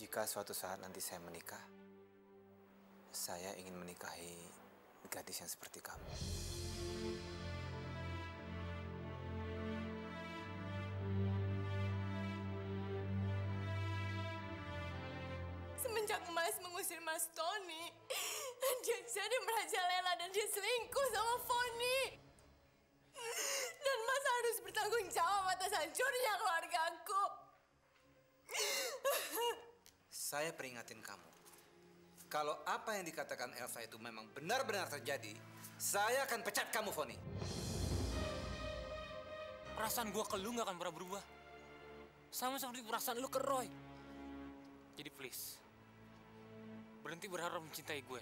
Jika suatu saat nanti saya menikah, saya ingin menikahi gadis yang seperti kamu. Semenjak Mas mengusir Mas Tony, dia jadi merajalela dan dia selingkuh sama Foni. Dan Mas harus bertanggung jawab atas hancurnya keluargaku. Saya peringatin kamu. Kalau apa yang dikatakan Elsa itu memang benar-benar terjadi, saya akan pecat kamu, Foni. Perasaan gue ke lu gak akan pernah berubah. Sama seperti perasaan lu ke Roy. Jadi please, berhenti berharap mencintai gue.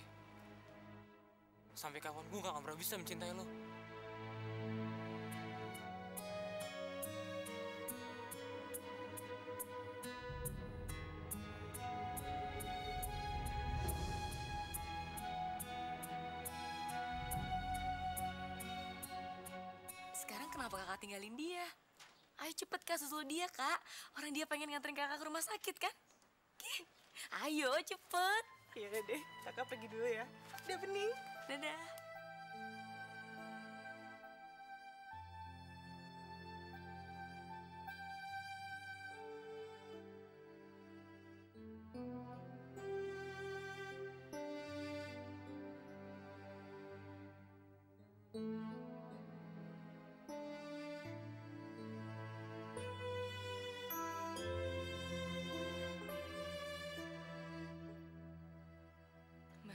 Sampai kapan gue gak akan pernah bisa mencintai lo. Sekarang kenapa kakak tinggalin dia? Ayo cepet kak, susul dia kak. Orang dia pengen nganterin kakak ke rumah sakit kan? Oke. Ayo cepet. Ya deh, kakak pergi dulu ya. Udah bening. Dadah.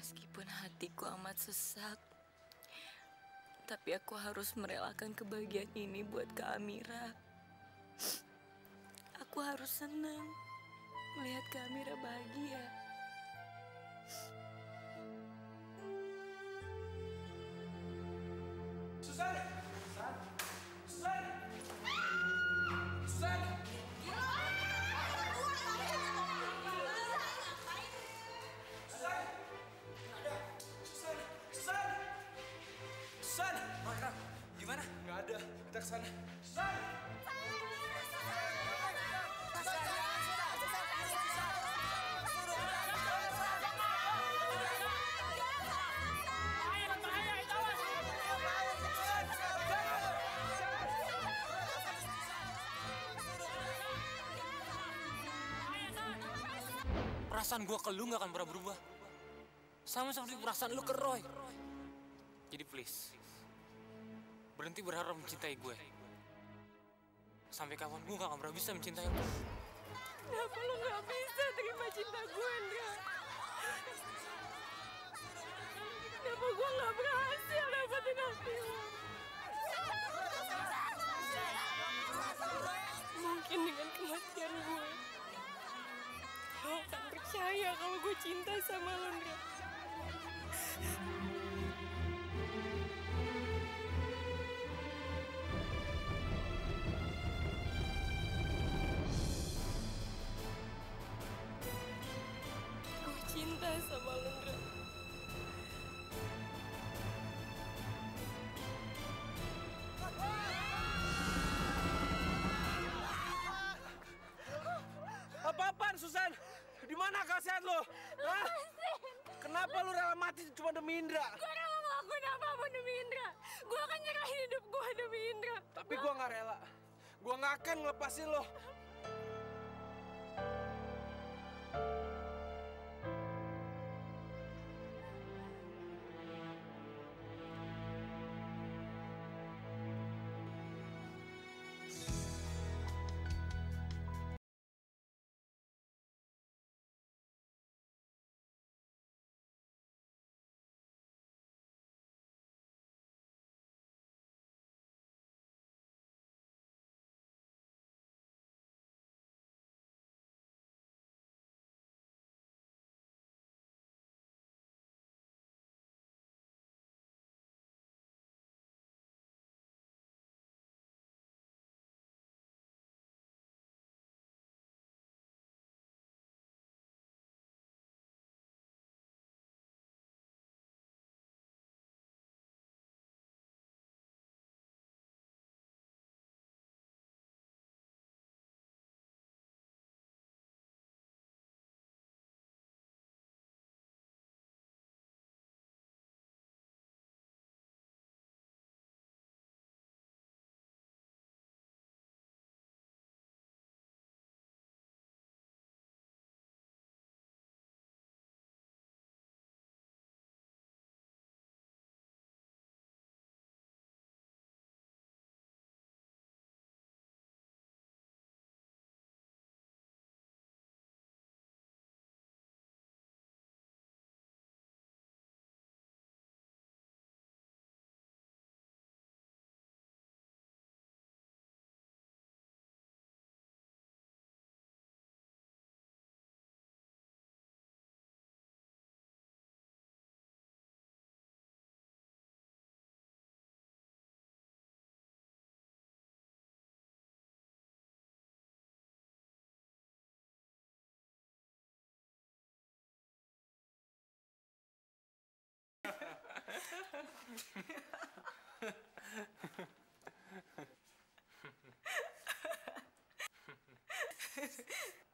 Meskipun hatiku amat sesak, tapi aku harus merelakan kebahagiaan ini buat Kak Amira. Aku harus senang melihat Kak Amira bahagia. Susan! Susan! Susan! Susan! Ram, gimana? Nggak ada, kita ke sana. Susan! Perasaan gue ke lu gak akan pernah berubah. Sama seperti perasaan lu ke Roy. Jadi please, berhenti berharap mencintai gue. Sampai kapan gue gak akan pernah bisa mencintai lu. Kenapa lu gak bisa terima cinta gue, Andra? Kenapa gue gak berhasil dapetin hati lu? Mungkin dengan kematian gue, lo akan percaya kalau gue cinta sama lo, Andra. Gue cinta sama lo, Andra. Apa-apaan, Susan? Di mana akal sehat lo? Hah? Kenapa lu rela mati cuma demi Indra? Gue rela ngelakuin apapun demi Indra. Gue akan nyerahin hidup gue demi Indra. Tapi gua nggak rela. Gua nggak akan ngelepasin lo.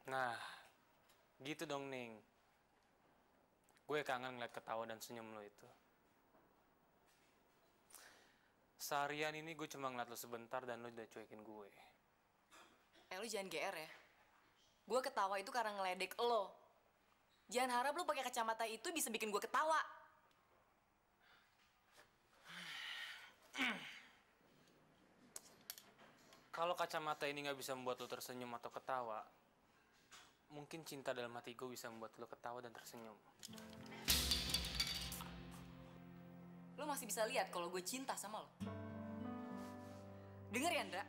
Nah, gitu dong, Ning. Gue kangen ngeliat ketawa dan senyum lo itu. Seharian ini gue cuma ngeliat lo sebentar dan lo udah cuekin gue. Lu jangan GR ya. Gue ketawa itu karena ngeledek lo. Jangan harap lo pakai kacamata itu bisa bikin gue ketawa. Kalau kacamata ini nggak bisa membuat lo tersenyum atau ketawa, mungkin cinta dalam hati gue bisa membuat lo ketawa dan tersenyum. Lo masih bisa lihat kalau gue cinta sama lo. Dengar ya, Ndra.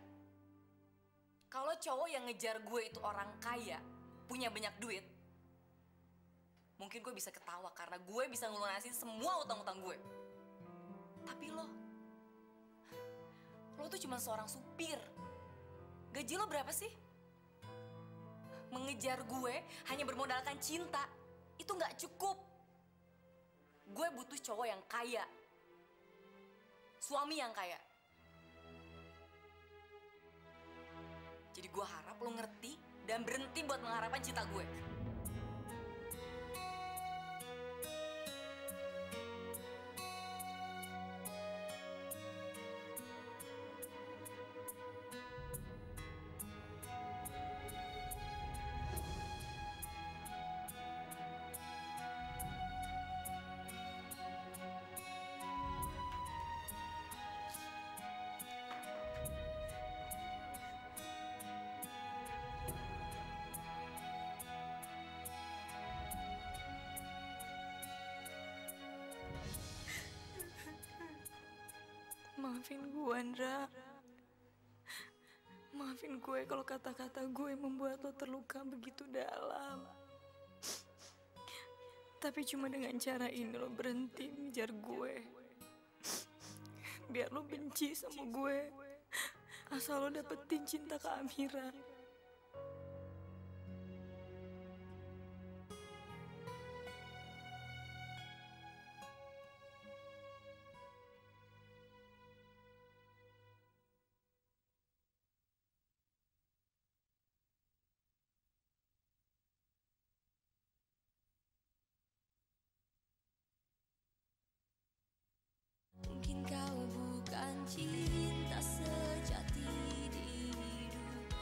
Kalau cowok yang ngejar gue itu orang kaya, punya banyak duit, mungkin gue bisa ketawa karena gue bisa ngelunasin semua utang-utang gue. Tapi lo tuh cuma seorang supir. Gaji lo berapa sih? Mengejar gue hanya bermodalkan cinta, itu nggak cukup. Gue butuh cowok yang kaya. Suami yang kaya. Jadi gue harap lo ngerti dan berhenti buat mengharapkan cinta gue. Maafin gue, Andra. Maafin gue kalau kata-kata gue membuat lo terluka begitu dalam. Tapi cuma dengan cara ini lo berhenti mengejar gue. Biar lo benci sama gue. Asal lo dapetin cinta Kak Amira. Mungkin kau bukan cinta sejati di hidupku.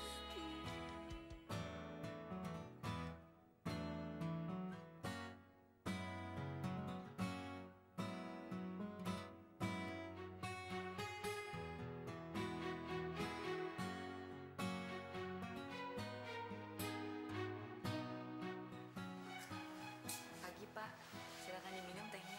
Pagi, Pak. Silakan diminum tehnya.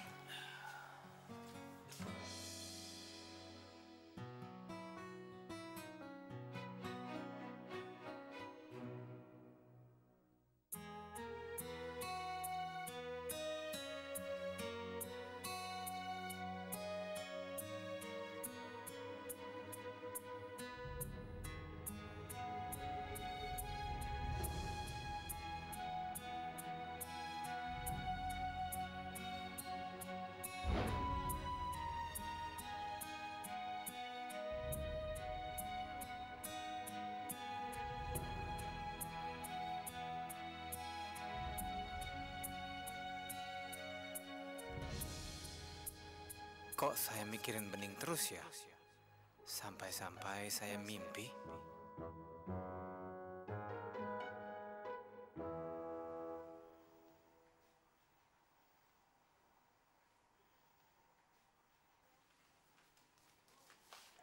Kok saya mikirin Bening terus ya? Sampai-sampai saya mimpi.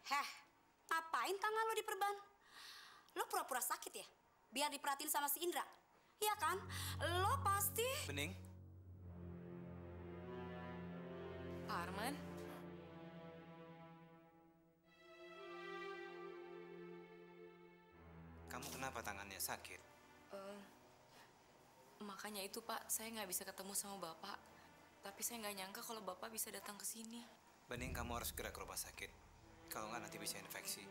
Heh, ngapain tangan lo diperban? Lo pura-pura sakit ya? Biar diperhatiin sama si Indra. Iya kan? Lo pasti... Bening, Pak Arman. kamu kenapa tangannya sakit? Makanya itu, Pak, saya nggak bisa ketemu sama Bapak. Tapi saya nggak nyangka kalau Bapak bisa datang ke sini. Bening, kamu harus segera ke rumah sakit. Kalau nggak nanti bisa infeksi.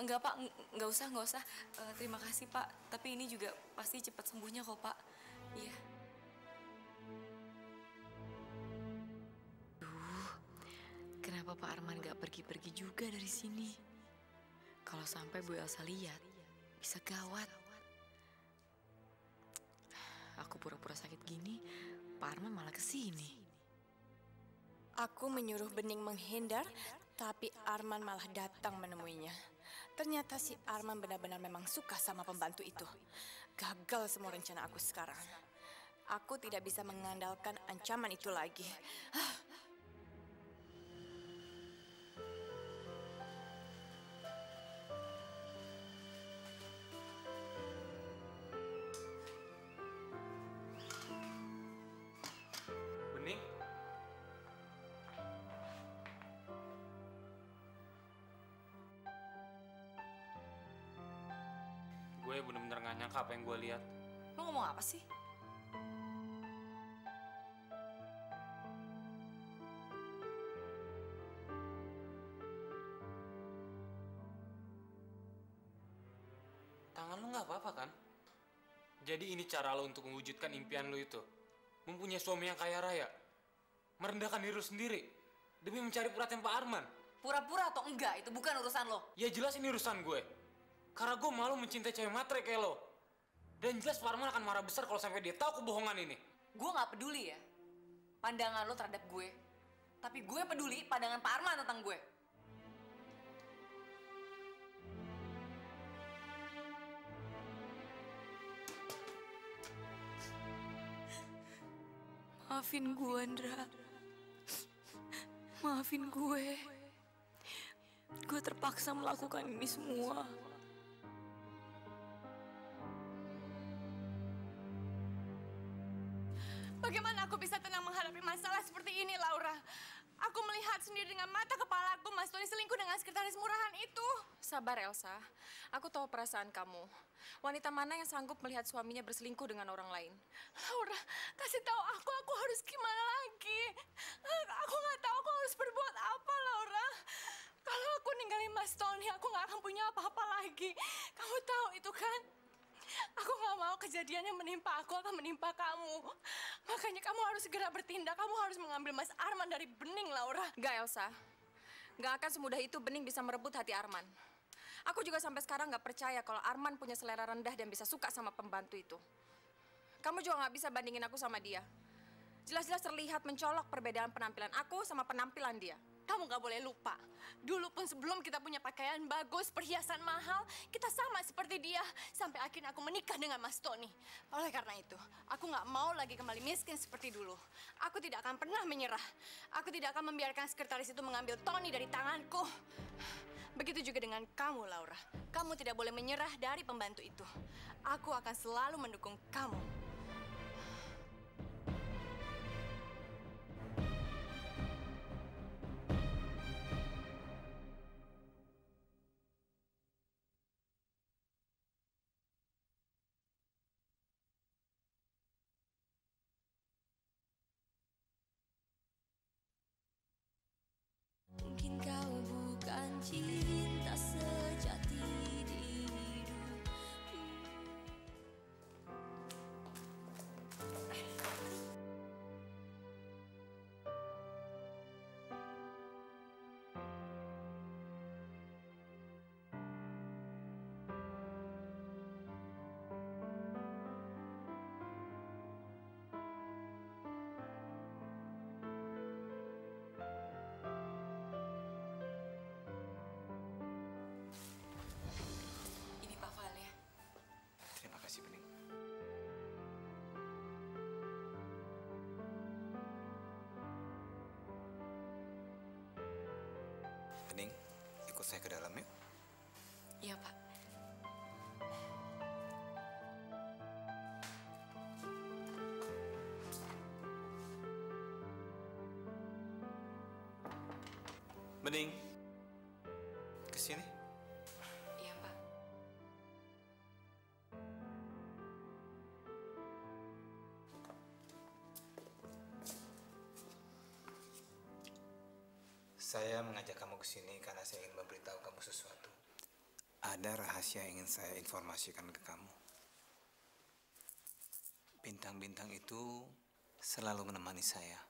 Enggak, Pak. Nggak usah, nggak usah. Terima kasih, Pak. Tapi ini juga pasti cepat sembuhnya kok, Pak. Iya. Kenapa Pak Arman gak pergi-pergi juga dari sini? Kalau sampai Bu Elsa lihat, bisa gawat. Aku pura-pura sakit gini, Pak Arman malah kesini. Aku menyuruh Bening menghindar, tapi Arman malah datang menemuinya. Ternyata si Arman benar-benar memang suka sama pembantu itu. Gagal semua rencana aku sekarang. Aku tidak bisa mengandalkan ancaman itu lagi. Bening? Gue bener-bener gak nyangka apa yang gue lihat. Lo ngomong apa sih? Tangan lu gak apa-apa kan? Jadi ini cara lo untuk mewujudkan impian lo itu. Mempunyai suami yang kaya raya. Merendahkan diri lu sendiri. Demi mencari perhatian Pak Arman. Pura-pura atau enggak, itu bukan urusan lo. Ya jelas ini urusan gue. Karena gue malu mencintai cewek matre kayak lo. Dan jelas Pak Arman akan marah besar kalau sampai dia tahu kebohongan ini. Gue gak peduli ya, pandangan lo terhadap gue. Tapi gue peduli pandangan Pak Arman tentang gue. Maafin gue, Andra. Maafin gue. Gue terpaksa melakukan ini semua. Bagaimana aku bisa tenang menghadapi masalah seperti ini, Laura? Aku melihat sendiri dengan mata kepalaku Mas Tony selingkuh dengan sekretaris murahan itu. Sabar, Elsa. Aku tahu perasaan kamu. Wanita mana yang sanggup melihat suaminya berselingkuh dengan orang lain? Laura, kasih tahu aku harus gimana lagi? Aku nggak tahu aku harus berbuat apa, Laura. Kalau aku ninggalin Mas Tony, aku nggak akan punya apa-apa lagi. Kamu tahu itu kan? Aku nggak mau kejadian yang menimpa aku akan menimpa kamu. Makanya kamu harus segera bertindak. Kamu harus mengambil Mas Arman dari Bening, Laura. Enggak, Elsa. Enggak akan semudah itu Bening bisa merebut hati Arman. Aku juga sampai sekarang nggak percaya kalau Arman punya selera rendah dan bisa suka sama pembantu itu. Kamu juga nggak bisa bandingin aku sama dia. Jelas-jelas terlihat mencolok perbedaan penampilan aku sama penampilan dia. Kamu nggak boleh lupa. Dulu pun sebelum kita punya pakaian bagus, perhiasan mahal, kita sama seperti dia. Sampai akhirnya aku menikah dengan Mas Tony. Oleh karena itu, aku nggak mau lagi kembali miskin seperti dulu. Aku tidak akan pernah menyerah. Aku tidak akan membiarkan sekretaris itu mengambil Tony dari tanganku. Begitu juga dengan kamu, Laura. Kamu tidak boleh menyerah dari pembantu itu. Aku akan selalu mendukung kamu. Mungkin kau bukan cinta sejati di hidup. Ini Pak filenya. Terima kasih, Bening. Bening, ikut saya ke dalam yuk. Iya, Pak. Bening, ke sini. Iya, Pak. Saya mengajak kamu ke sini karena saya ingin memberitahu kamu sesuatu. Ada rahasia yang ingin saya informasikan ke kamu. Bintang-bintang itu selalu menemani saya.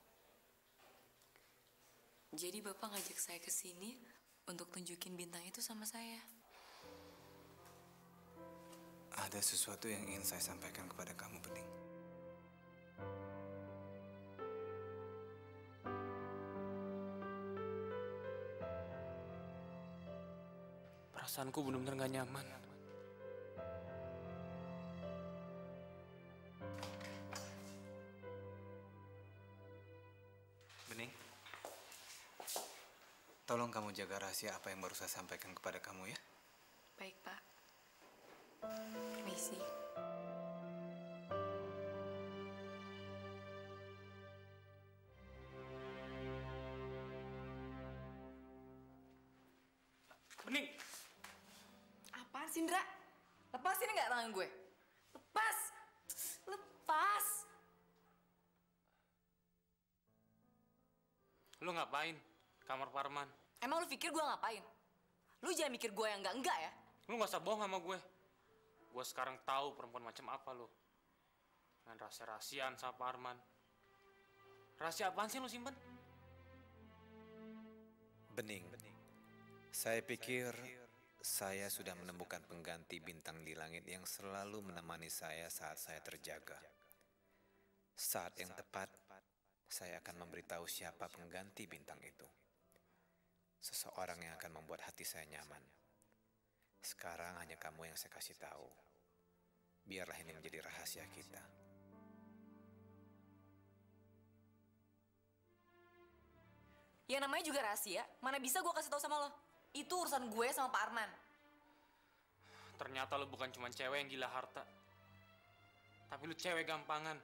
Jadi Bapak ngajak saya ke sini untuk tunjukin bintang itu sama saya. Ada sesuatu yang ingin saya sampaikan kepada kamu, Bening. Perasaanku benar-benar gak nyaman. Bening, tolong kamu jaga rahasia apa yang baru saya sampaikan kepada kamu ya. Baik, Pak. Permisi. Bening! Apaan sih, Indra? Lepasin nggak tangan gue? Lepas! Lepas! Lu ngapain? Kamar Parman. Emang lu pikir gue ngapain? Lu jangan mikir gue yang enggak ya? Lu gak usah bohong sama gue. Gue sekarang tahu perempuan macam apa lu. Dengan rahasia-rahasiaan sama Pak Arman. Rahasia apaan sih lu simpen? Bening, saya pikir saya sudah menemukan pengganti bintang di langit yang selalu menemani saya saat saya terjaga. Saat yang tepat, saya akan memberitahu siapa pengganti bintang itu. Seseorang yang akan membuat hati saya nyaman. Sekarang hanya kamu yang saya kasih tahu. Biarlah ini menjadi rahasia kita. Ya namanya juga rahasia. Mana bisa gue kasih tahu sama lo? Itu urusan gue sama Pak Arman. Ternyata lu bukan cuma cewek yang gila harta. Tapi lu cewek gampangan.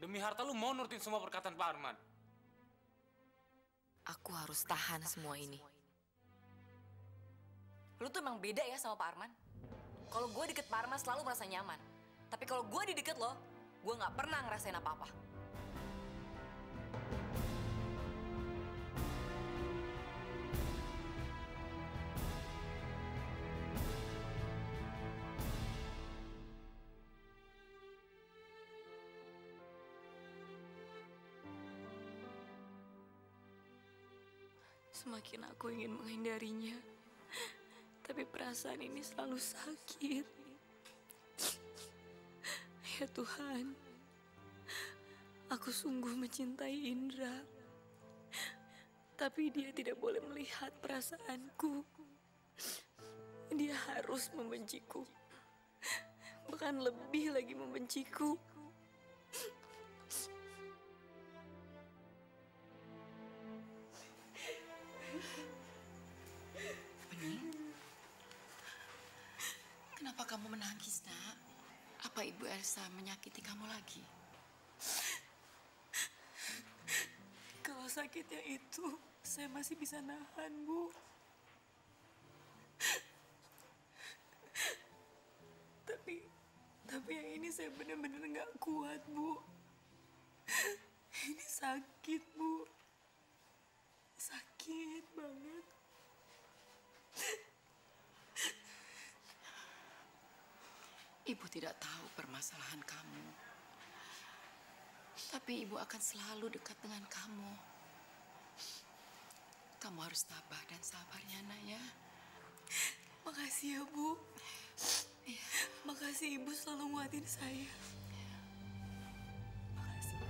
Demi harta lu mau nurutin semua perkataan Pak Arman. Aku harus tahan semua ini. Lu tuh emang beda ya sama Pak Arman. Kalau gue deket Pak Arman selalu merasa nyaman. Tapi kalau gue di deket lo, gue nggak pernah ngerasain apa-apa. Semakin aku ingin menghindarinya, tapi perasaan ini selalu sakit. Ya Tuhan, aku sungguh mencintai Indra. Tapi dia tidak boleh melihat perasaanku. Dia harus membenciku. Bahkan lebih lagi membenciku. Kenapa kamu menangis, Nak? Apa Ibu Elsa menyakiti kamu lagi? Kalau sakitnya itu, saya masih bisa nahan, Bu. Tapi yang ini saya benar-benar nggak kuat, Bu. Ini sakit, Bu. Sakit banget. Ibu tidak tahu permasalahan kamu. Tapi Ibu akan selalu dekat dengan kamu. Kamu harus tabah dan sabar ya, Nak ya. Makasih ya, Bu. Makasih Ibu selalu nguatin saya. Makasih.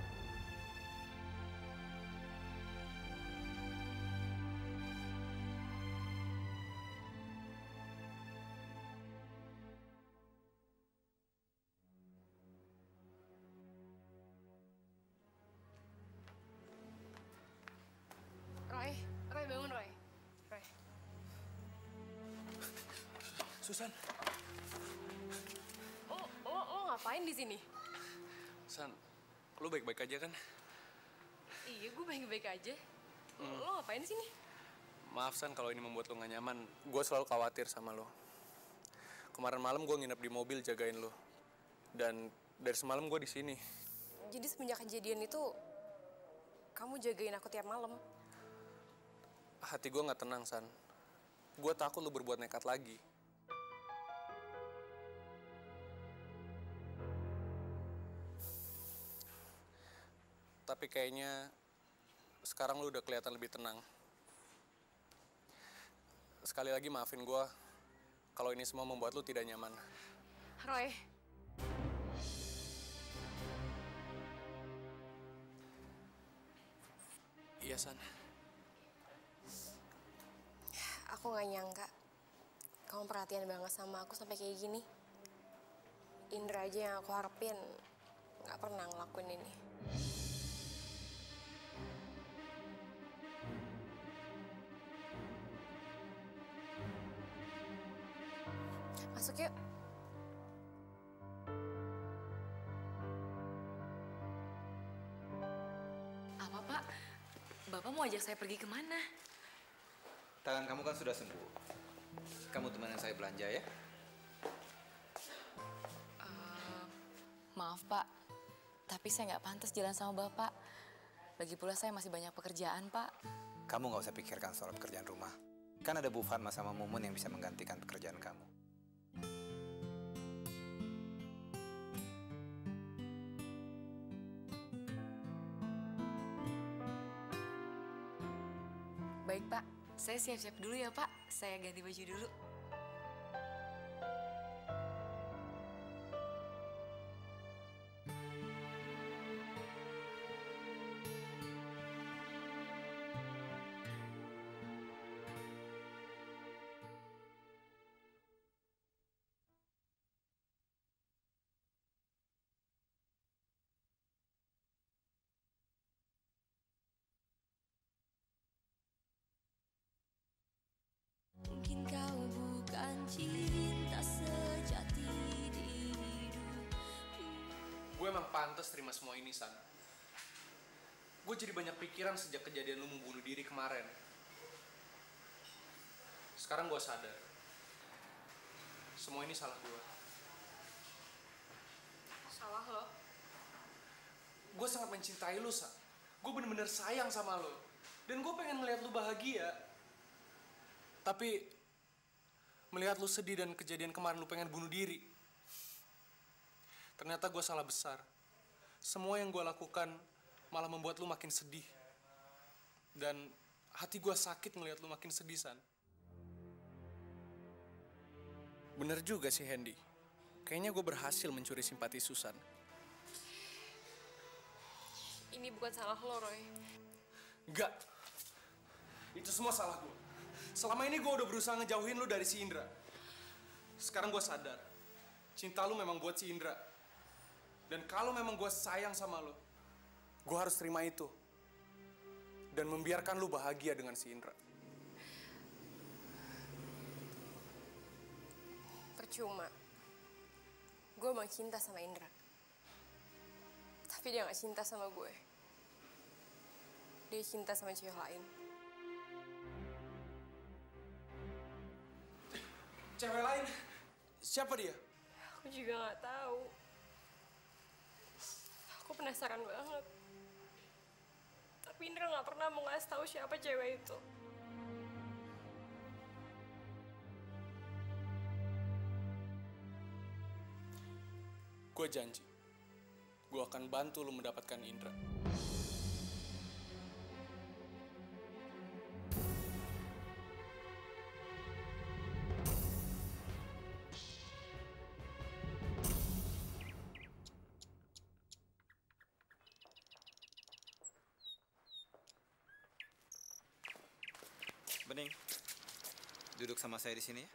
Roy bangun Roy. Roy. Susan. Lo ngapain di sini? San, lu baik-baik aja kan? Iya, gue baik-baik aja. Lo ngapain di sini? Maaf San kalau ini membuat lo gak nyaman. Gue selalu khawatir sama lo. Kemarin malam gue nginep di mobil jagain lo. Dan dari semalam gue di sini. Jadi semenjak kejadian itu, kamu jagain aku tiap malam? Hati gue gak tenang, San. Gue takut lo berbuat nekat lagi. Tapi kayaknya sekarang lu udah kelihatan lebih tenang. Sekali lagi maafin gue kalau ini semua membuat lu tidak nyaman. Roy, Iya, San. Aku gak nyangka kamu perhatian banget sama aku sampai kayak gini. Indra aja yang aku harapin gak pernah ngelakuin ini. Masuk yuk. Apa, Pak? Bapak mau ajak saya pergi kemana? Tangan kamu kan sudah sembuh. Kamu temenin saya belanja ya. Maaf, Pak. Tapi saya nggak pantas jalan sama Bapak. Lagi pula saya masih banyak pekerjaan, Pak. Kamu nggak usah pikirkan soal pekerjaan rumah. Kan ada Bu Fatma sama Mumun yang bisa menggantikan pekerjaan kamu. Baik, Pak. Saya siap-siap dulu ya, Pak. Saya ganti baju dulu. Mungkin kau bukan cinta sejati di hidup. Gue emang pantas terima semua ini, San. Gue jadi banyak pikiran sejak kejadian lu membunuh diri kemarin. Sekarang gue sadar. Semua ini salah gue. salah lo. Gue sangat mencintai lu, San. Gue bener-bener sayang sama lu. Dan gue pengen ngeliat lu bahagia. Tapi melihat lu sedih dan kejadian kemarin lu pengen bunuh diri. Ternyata gue salah besar. Semua yang gue lakukan malah membuat lu makin sedih. Dan hati gue sakit ngelihat lu makin sedih, San. Bener juga sih, Hendy. Kayaknya gue berhasil mencuri simpati Susan. Ini bukan salah lo, Roy. Enggak. Itu semua salah gue. Selama ini gue udah berusaha ngejauhin lu dari si Indra. Sekarang gue sadar. Cinta lu memang buat si Indra. Dan kalau memang gue sayang sama lu, gue harus terima itu. Dan membiarkan lu bahagia dengan si Indra. Percuma. Gue emang cinta sama Indra. Tapi dia gak cinta sama gue. Dia cinta sama cewek lain. Cewek lain? Siapa dia? Aku juga gak tahu. Aku penasaran banget. Tapi Indra gak pernah mau ngasih tahu siapa cewek itu. Gue janji. Gue akan bantu lu mendapatkan Indra. Bening, duduk sama saya di sini ya.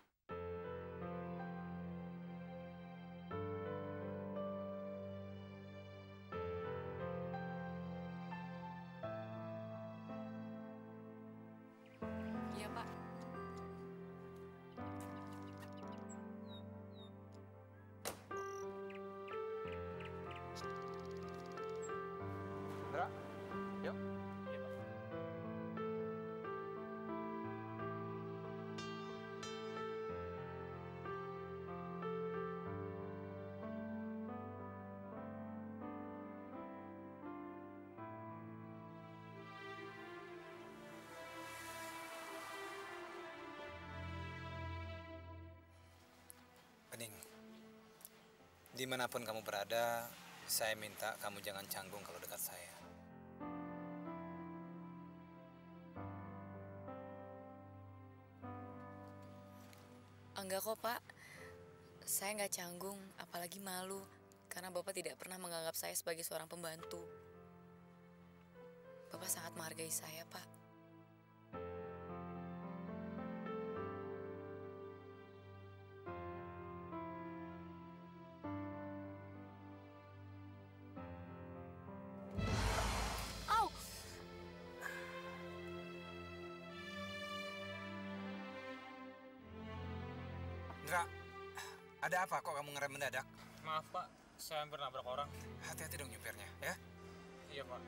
Iya, Pak. Indra, yuk. Bening, dimanapun kamu berada, saya minta kamu jangan canggung kalau dekat saya. Enggak kok, Pak. Saya nggak canggung, apalagi malu. Karena Bapak tidak pernah menganggap saya sebagai seorang pembantu. Bapak sangat menghargai saya, Pak. Indra, ada apa kok kamu ngerem mendadak? Maaf Pak, saya hampir nabrak orang. Hati-hati dong nyupirnya, ya. Iya Pak.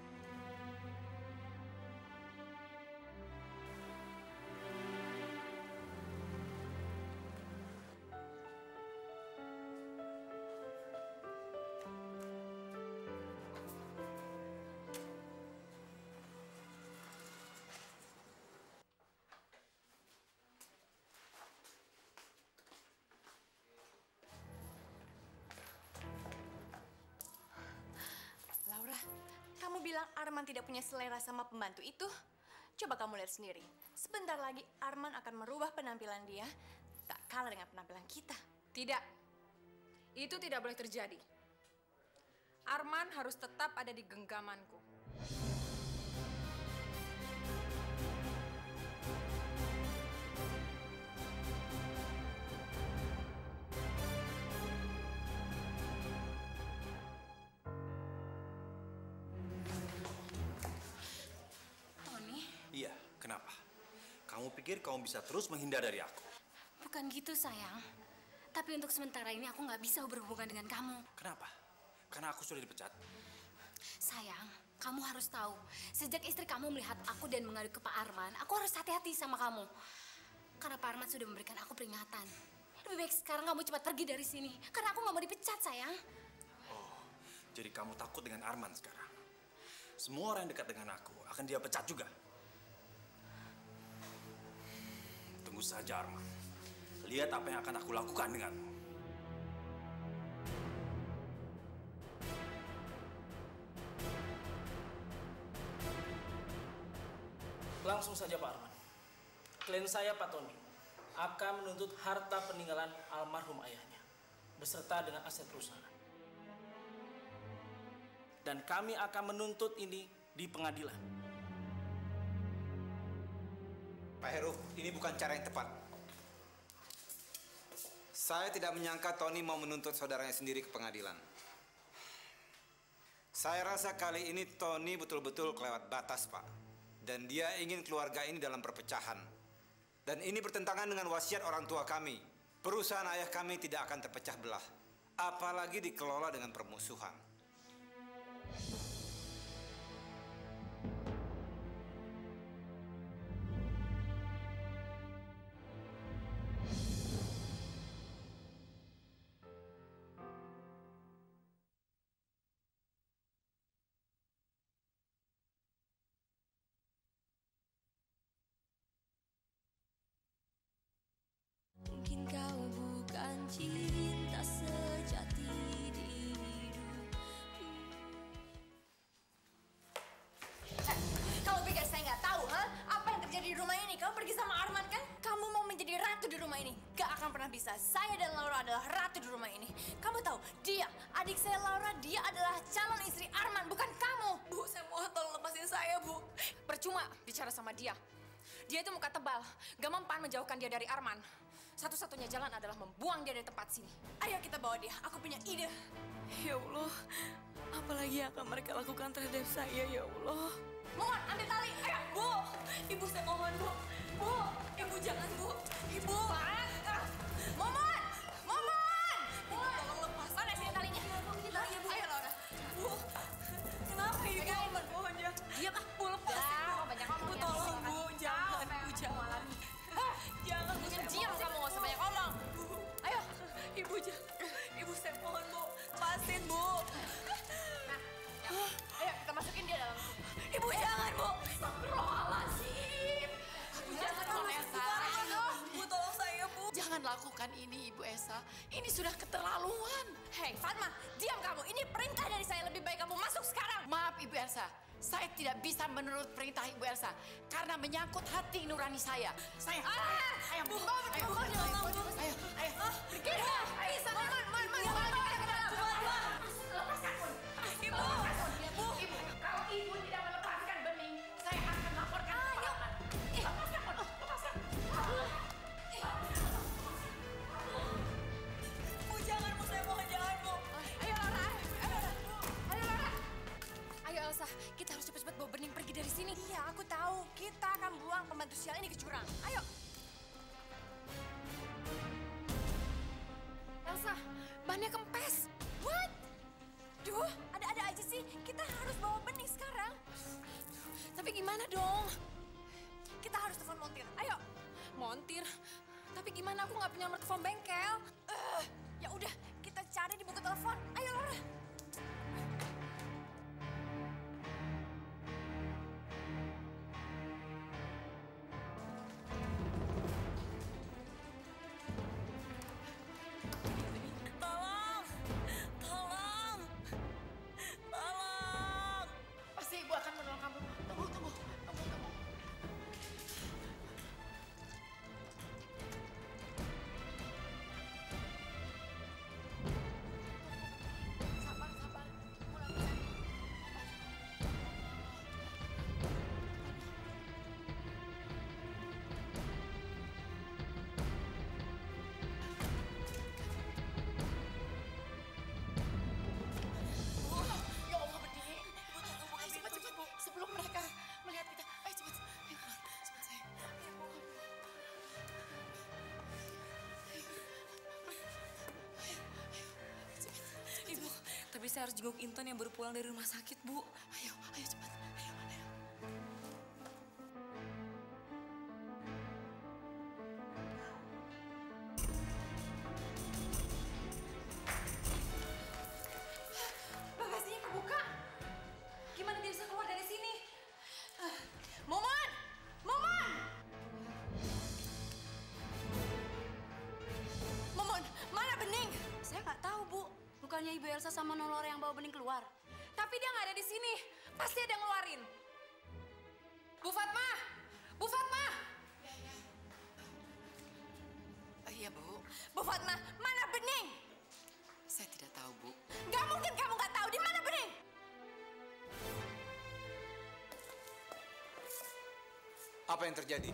Laura, kamu bilang Arman tidak punya selera sama pembantu itu? Coba kamu lihat sendiri. Sebentar lagi Arman akan merubah penampilan dia, tak kalah dengan penampilan kita. Tidak. Itu tidak boleh terjadi. Arman harus tetap ada di genggamanku. Iya, kenapa? Kamu pikir kamu bisa terus menghindar dari aku? Bukan gitu, sayang. Tapi untuk sementara ini aku nggak bisa berhubungan dengan kamu. Kenapa? Karena aku sudah dipecat. Sayang, kamu harus tahu. Sejak istri kamu melihat aku dan mengadu ke Pak Arman, aku harus hati-hati sama kamu. Karena Pak Arman sudah memberikan aku peringatan. Lebih baik sekarang kamu cepat pergi dari sini. Karena aku nggak mau dipecat, sayang. Oh, jadi kamu takut dengan Arman sekarang? Semua orang yang dekat dengan aku akan dia pecat juga. Tunggu saja, Arman. Lihat apa yang akan aku lakukan denganmu. Langsung saja Pak Arman. Klien saya Pak Tony akan menuntut harta peninggalan almarhum ayahnya beserta dengan aset perusahaan. Dan kami akan menuntut ini di pengadilan. Pak Heru, ini bukan cara yang tepat. Saya tidak menyangka Tony mau menuntut saudaranya sendiri ke pengadilan. Saya rasa kali ini Tony betul-betul kelewat batas, Pak. Dan dia ingin keluarga ini dalam perpecahan. Dan ini bertentangan dengan wasiat orang tua kami. Perusahaan ayah kami tidak akan terpecah belah. Apalagi dikelola dengan permusuhan. Mungkin kau bukan cinta sejati di hidup. Kamu pikir saya nggak tahu, ha? Apa yang terjadi di rumah ini? Kamu pergi sama Arman, kan? Kamu mau menjadi ratu di rumah ini. Gak akan pernah bisa. Saya dan Laura adalah ratu di rumah ini. Kamu tahu, dia, adik saya Laura, dia adalah calon istri Arman, bukan kamu. Bu, saya mohon tolong lepasin saya, Bu. Percuma bicara sama dia. Dia itu muka tebal, gak mempan menjauhkan dia dari Arman. Satu-satunya jalan adalah membuang dia dari tempat sini. Ayo kita bawa dia, aku punya ide. Ya Allah, apalagi yang akan mereka lakukan terhadap saya, ya Allah. Mohon, ambil tali. Ayo, Bu. Ibu, saya mohon, Bu. Bu, Ibu jangan, Bu. Ibu. Momon! Momon! Tolong lepas. Mana sini talinya? Ayo, Laura. Bu, kenapa Ibu? Pegangin, mohon ya. Diam, Bu, lepas. Banyak ngomong. Bu, tolong, Bu. Jangan, Bu, jangan. Jangan, Bu. Diam kamu, nggak usah banyak ngomong. Ayo. Ibu, jangan. Ibu, saya mohon, Bu. Lepasin, Bu. Ayo, kita masukin dia dalam. Ibu, jangan, Bu. Astagfirullahaladzim. Jangan, Bu Esa. Bu, tolong saya, Bu. Jangan lakukan ini, Ibu Esa. Ini sudah keterlaluan. Hei, Fatma, diam kamu. Ini perintah dari saya. Lebih baik kamu masuk sekarang. Maaf, Ibu Elsa. Saya tidak bisa menurut perintah Ibu Elsa karena menyangkut hati nurani saya. Saya, ayo, Bu, ayo, pergi. Lepaskan, Ibu. Ibu, kalau Ibu tidak melepaskan Bening, saya akan laporkan ke Pak Arman. Lepaskan. Bu, jangan, Bu. Saya mohon jangan, Bu. Ayo, Laura. Ayo, Laura. Ayo Elsa, kita harus cepat-cepat bawa Bening pergi dari sini. Iya, aku tahu. Kita akan buang pembantu sial ini ke jurang. Ayo. Elsa, bannya kempes. What? Duh, ada-ada aja sih. Kita harus bawa Bening sekarang. Tapi gimana dong? Kita harus telepon montir. Ayo. Montir? Tapi gimana aku nggak punya nomor telepon bengkel? Ya udah, kita cari di buku telepon. Ayo, Laura. Pasti Ibu akan menolong kamu. Tunggu. Sabar. Pulang. Ya Allah, Bening. Ayo cepat, Bu. Sebelum mereka melihat kita. Ayo cepat. Ayo pulang. Cepat, sayang. Ayo, Bu. Ibu, tapi saya harus jenguk Intan yang baru pulang dari rumah sakit, Bu. Ayo cepat. Ayo. Bagasinya kebuka. Gimana dia bisa keluar dari sini? Momon! Momon, mana Bening? Saya nggak tahu, Bu. Bukannya Ibu Elsa sama Nolora yang bawa Bening keluar? Tapi dia nggak ada di sini. Pasti ada yang ngeluarin. Bu Fatma! Iya, Bu. Bu Fatma, mana Bening? Saya tidak tahu, Bu. Gak mungkin kamu nggak tahu di mana Bening. Apa yang terjadi?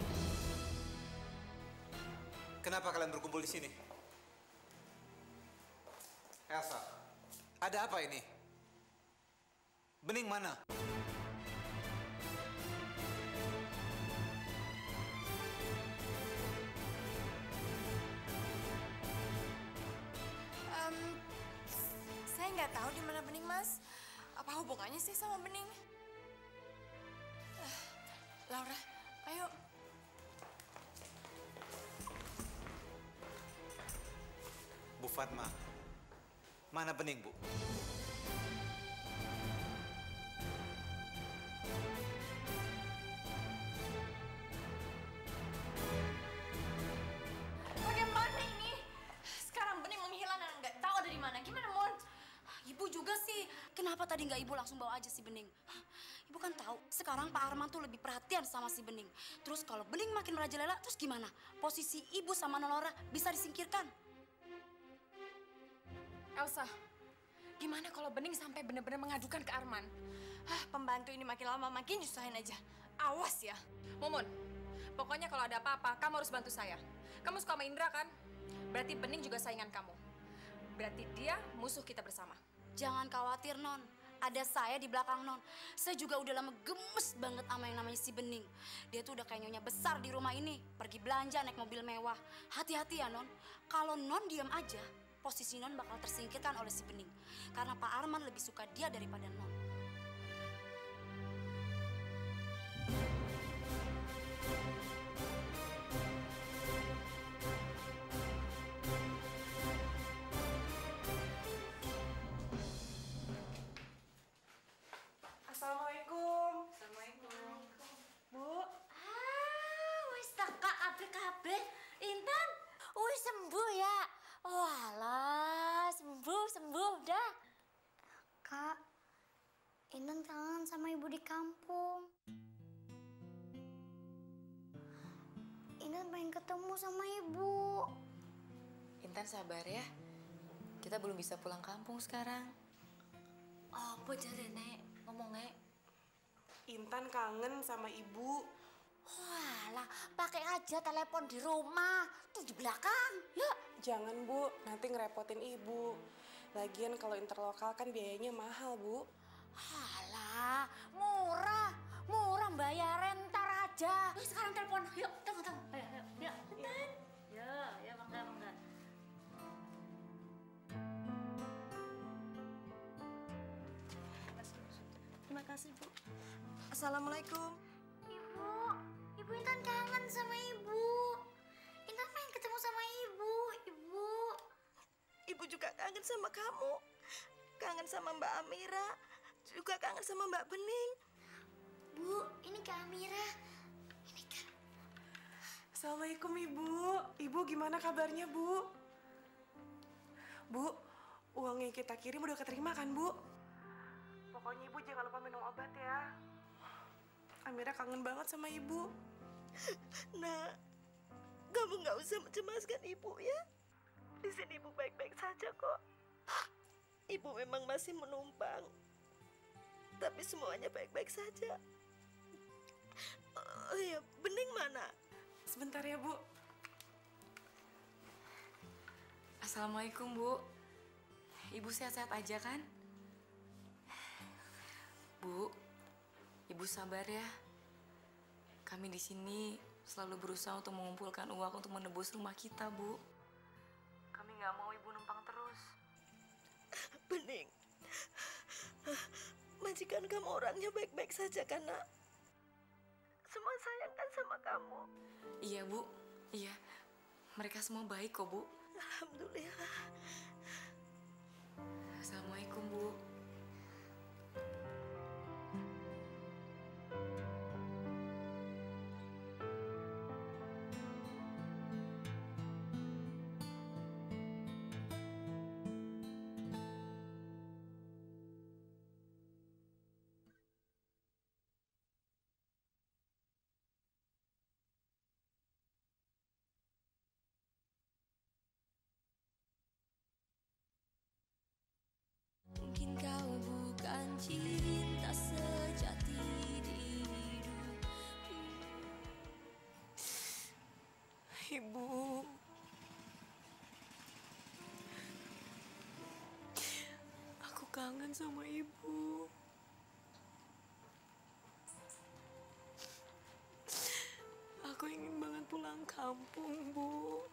Kenapa kalian berkumpul di sini? Elsa, ada apa ini? Bening mana? Saya nggak tahu di mana Bening, Mas. Apa hubungannya sih sama Bening? Laura, ayo. Bu Fatma, mana Bening, Bu? Bagaimana ini? Sekarang Bening menghilang dan nggak tahu ada di mana. Gimana, Mon? Ibu juga sih. Kenapa tadi nggak Ibu langsung bawa aja si Bening? Ibu kan tahu, sekarang Pak Arman tuh lebih perhatian sama si Bening. Terus kalau Bening makin merajalela, terus gimana? Posisi Ibu sama Nolora bisa disingkirkan. Elsa, gimana kalau Bening sampai benar-benar mengadukan ke Arman? Pembantu ini makin lama makin nyusahin aja. Awas ya. Momon, pokoknya kalau ada apa-apa, kamu harus bantu saya. Kamu suka sama Indra kan? Berarti Bening juga saingan kamu. Berarti dia musuh kita bersama. Jangan khawatir, Non. Ada saya di belakang Non. Saya juga udah lama gemes banget sama yang namanya si Bening. Dia tuh udah kayak nyonya besar di rumah ini. Pergi belanja naik mobil mewah. Hati-hati ya, Non. Kalau Non diam aja, posisi Non bakal tersingkirkan oleh si Bening. Karena Pak Arman lebih suka dia daripada Non. Assalamualaikum. Assalamualaikum. Bu. Wis teka kabeh-kabeh. Intan, wis sembuh ya. Walah, sembuh dah. Kak, Intan kangen sama ibu di kampung. Intan pengen ketemu sama ibu. Intan sabar ya. Kita belum bisa pulang kampung sekarang. Apa jadi Nek? Ngomong Nek. Intan kangen sama ibu. Walah, pakai aja telepon di rumah. Tuh di belakang, yuk. Jangan Bu, nanti ngerepotin ibu. Lagian kalau interlokal kan biayanya mahal Bu. Halah, murah. Murah bayar ntar aja. Yuk sekarang telepon, yuk. Tunggu. Ayo. Intan. Ya, mangga. Terima kasih Bu. Assalamualaikum. Ibu Intan kangen sama ibu. Intan pengen ketemu sama ibu. Ibu juga kangen sama kamu. Kangen sama Mbak Amira. Juga kangen sama Mbak Bening. Bu, ini Kak Amira. Assalamualaikum Ibu. Ibu gimana kabarnya Bu? Bu, uang yang kita kirim udah keterima kan Bu? Pokoknya Ibu jangan lupa minum obat ya. Amira kangen banget sama Ibu. Nah, kamu nggak usah mencemaskan Ibu ya. Di sini Ibu baik-baik saja kok. Ibu memang masih menumpang. Tapi semuanya baik-baik saja. Oh iya, Bening mana? Sebentar ya Bu. Assalamualaikum Bu. Ibu sehat-sehat aja kan? Bu, Ibu sabar ya. Kami di sini selalu berusaha untuk mengumpulkan uang untuk menebus rumah kita, Bu. Kami nggak mau Ibu numpang terus. Bening, majikan kamu orangnya baik-baik saja kan, Nak? Semua sayang kan sama kamu? Iya, Bu. Iya. Mereka semua baik kok, Bu. Alhamdulillah. Assalamualaikum, Bu. Mungkin kau bukan cinta sejati di hidupku. Ibu. Aku kangen sama Ibu. Aku ingin banget pulang kampung, Bu.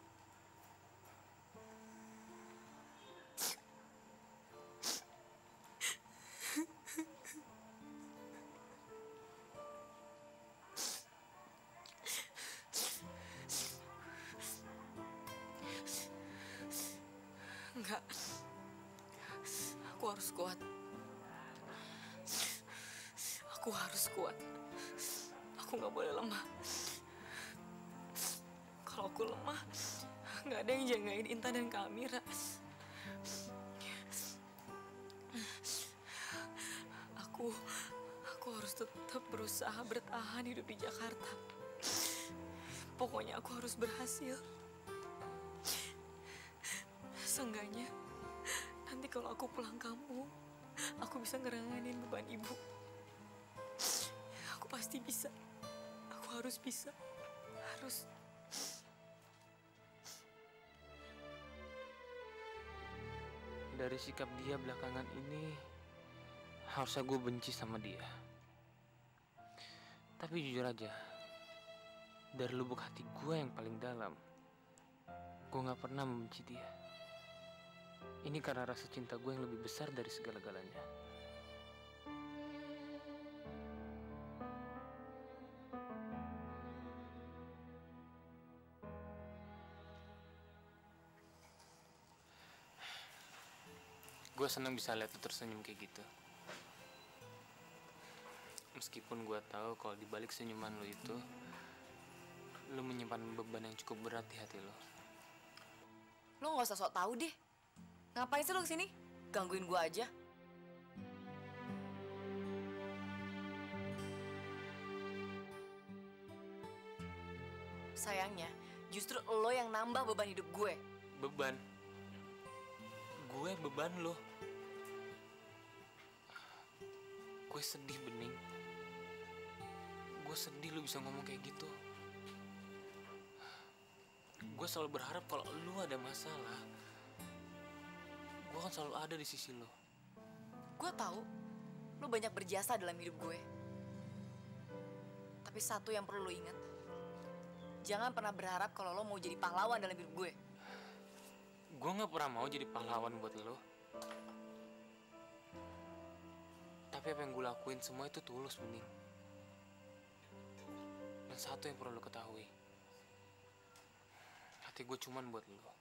Enggak. Aku harus kuat. Aku harus kuat. Aku nggak boleh lemah. Kalau aku lemah, nggak ada yang jagain Intan dan Kak Amira. Aku harus tetap berusaha bertahan hidup di Jakarta. Pokoknya aku harus berhasil. Seenggaknya nanti kalau aku pulang kampung, aku bisa ngeranganin beban ibu. Aku pasti bisa. Aku harus bisa. Harus. Dari sikap dia belakangan ini, harusnya gue benci sama dia. Tapi jujur aja, dari lubuk hati gue yang paling dalam, gue gak pernah membenci dia. Ini karena rasa cinta gue yang lebih besar dari segala-galanya. Gue senang bisa lihat lu tersenyum kayak gitu. Meskipun gue tahu kalau dibalik senyuman lu itu, lu menyimpan beban yang cukup berat di hati lu. Lo nggak usah sok tahu deh. Ngapain sih lo kesini? Gangguin gue aja. Sayangnya, justru lo yang nambah beban hidup gue. Beban? Gue beban lo? Gue sedih, Bening. Gue sedih lo bisa ngomong kayak gitu. Gue selalu berharap kalau lo ada masalah, gue akan selalu ada di sisi lo. Gue tahu lo banyak berjasa dalam hidup gue. Tapi satu yang perlu lo ingat, jangan pernah berharap kalau lo mau jadi pahlawan dalam hidup gue. Gue gak pernah mau jadi pahlawan buat lo. Tapi apa yang gue lakuin semua itu tulus, Bening. Dan satu yang perlu lo ketahui, hati gue cuman buat lo.